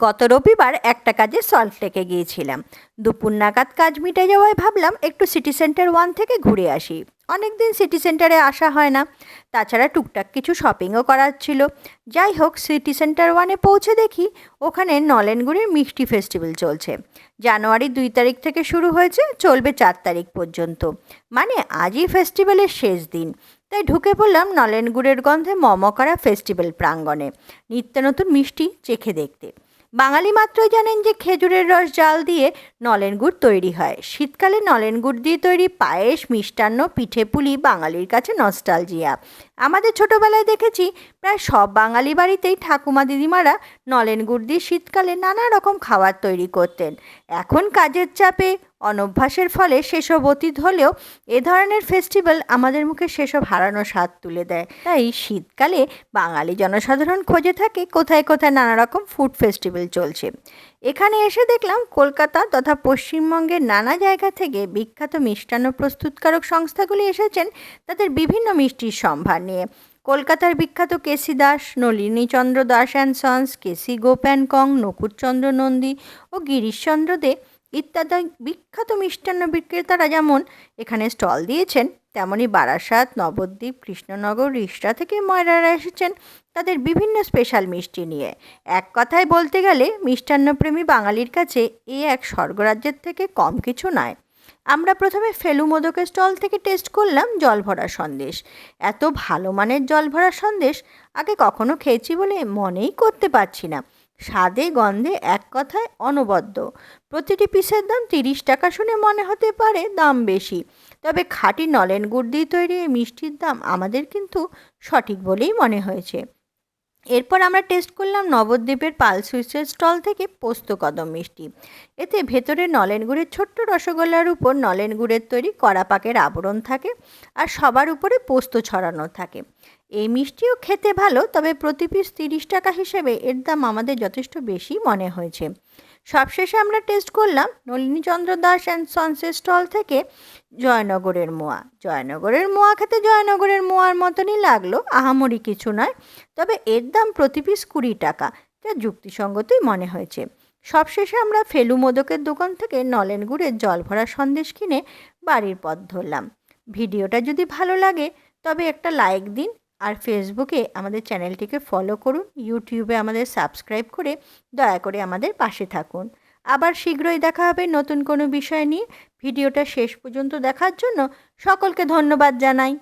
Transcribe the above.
গত রবিবার একটা কাজে সল্টলেকে গিয়েছিলাম। দুপুর নাগাদ কাজ মিটে যাওয়ায় ভাবলাম একটু সিটি সেন্টার 1 থেকে ঘুরে আসি। অনেক দিন সিটি সেন্টারে আসা হয় না। তাছাড়া টুকটাক কিছু শপিংও করার ছিল। যাই হোক, সিটি সেন্টার 1-এ পৌঁছে দেখি ওখানে নলেনগুড়ের মিষ্টি ফেস্টিভ্যাল চলছে। জানুয়ারি 2 তারিখ থেকে শুরু হয়েছে, চলবে 4 তারিখ পর্যন্ত। মানে আজই ফেস্টিভ্যালের শেষ দিন। তাই ঢুকে পড়লাম নলেনগুড়ের গন্ধে মমকরা ফেস্টিভ্যাল প্রাঙ্গণে, নিত্য নতুন মিষ্টি চেখে দেখতে। বাঙালি মাত্রই জানেন যে খেজুরের রস জাল দিয়ে নলেন গুড় তৈরি হয়। শীতকালে নলেন গুড় দিয়ে তৈরি পায়েস, মিষ্টান্ন, পিঠে পুলি বাঙালির কাছে নস্টালজিয়া। আমাদের ছোটবেলায় দেখেছি প্রায় সব বাঙালি বাড়িতেই ঠাকুমা দিদিমারা নলেন গুড় দিয়ে শীতকালে নানা রকম খাবার তৈরি করতেন। এখন কাজের চাপে, অনভ্যাসের ফলে সেসব অতীত হলেও এ ধরনের ফেস্টিভ্যাল আমাদের মুখে সেসব হারানো স্বাদ তুলে দেয়। তাই শীতকালে বাঙালি জনসাধারণ খোঁজে থাকে কোথায় কোথায় নানা রকম ফুড ফেস্টিভ্যাল চলছে। এখানে এসে দেখলাম কলকাতা তথা পশ্চিমবঙ্গের নানা জায়গা থেকে বিখ্যাত মিষ্টান্ন প্রস্তুতকারক সংস্থাগুলি এসেছেন তাদের বিভিন্ন মিষ্টির সম্ভার নিয়ে। কলকাতার বিখ্যাত KC Das, Nalinichandra Das and sons, KC Gope and co, Nakurchandra Nandi ও গিরিশচন্দ্র দে ইত্যাদি বিখ্যাত মিষ্টান্ন বিক্রেতারা যেমন এখানে স্টল দিয়েছেন, তেমনি বারাসাত, নবদ্বীপ, কৃষ্ণনগর, রিষড়া থেকে ময়রারা এসেছেন তাদের বিভিন্ন স্পেশাল মিষ্টি নিয়ে। এক কথায় বলতে গেলে মিষ্টান্নপ্রেমী বাঙালির কাছে এ এক স্বর্গরাজ্যের থেকে কম কিছু নয়। আমরা প্রথমে ফেলু মোদকের স্টল থেকে টেস্ট করলাম জলভরা সন্দেশ। এত ভালো মানের জলভরা সন্দেশ আগে কখনো খেয়েছি বলে মনেই করতে পারছি না। স্বাদে গন্ধে এক কথায় অনবদ্য। প্রতিটি পিসের দাম 30 টাকা শুনে মনে হতে পারে দাম বেশি, তবে খাঁটি নলেন গুড় দিয়ে তৈরি এই মিষ্টির দাম আমাদের কিন্তু সঠিক বলেই মনে হয়েছে। এরপর আমরা টেস্ট করলাম নবদ্বীপের পাল সুইটসের স্টল থেকে পোস্ত কদম মিষ্টি। এতে ভেতরে নলেন গুড়ের ছোট্ট রসগোল্লার উপর নলেন গুড়ের তৈরি কড়া পাকের আবরণ থাকে, আর সবার উপরে পোস্ত ছড়ানো থাকে। এই মিষ্টিও খেতে ভালো, তবে প্রতি পিস 30 টাকা হিসেবে এর দাম আমাদের যথেষ্ট বেশি মনে হয়েছে। সবশেষে আমরা টেস্ট করলাম নলিনীচন্দ্র দাস অ্যান্ড সন্সের স্টল থেকে জয়নগরের মোয়া। জয়নগরের মোয়া খেতে জয়নগরের মোয়ার মতনই লাগলো, আহামরি কিছু নয়, তবে এর দাম প্রতি পিস 20 টাকা, যা যুক্তিসঙ্গতই মনে হয়েছে। সবশেষে আমরা ফেলু মোদকের দোকান থেকে নলেন গুড়ের জল ভরা সন্দেশ কিনে বাড়ির পথ ধরলাম। ভিডিওটা যদি ভালো লাগে তবে একটা লাইক দিন, আর ফেসবুকে আমাদের চ্যানেলটিকে ফলো করুন, ইউটিউবে আমাদের সাবস্ক্রাইব করে দয়া করে আমাদের পাশে থাকুন। আবার শীঘ্রই দেখা হবে নতুন কোনো বিষয় নিয়ে। ভিডিওটা শেষ পর্যন্ত দেখার জন্য সকলকে ধন্যবাদ জানাই।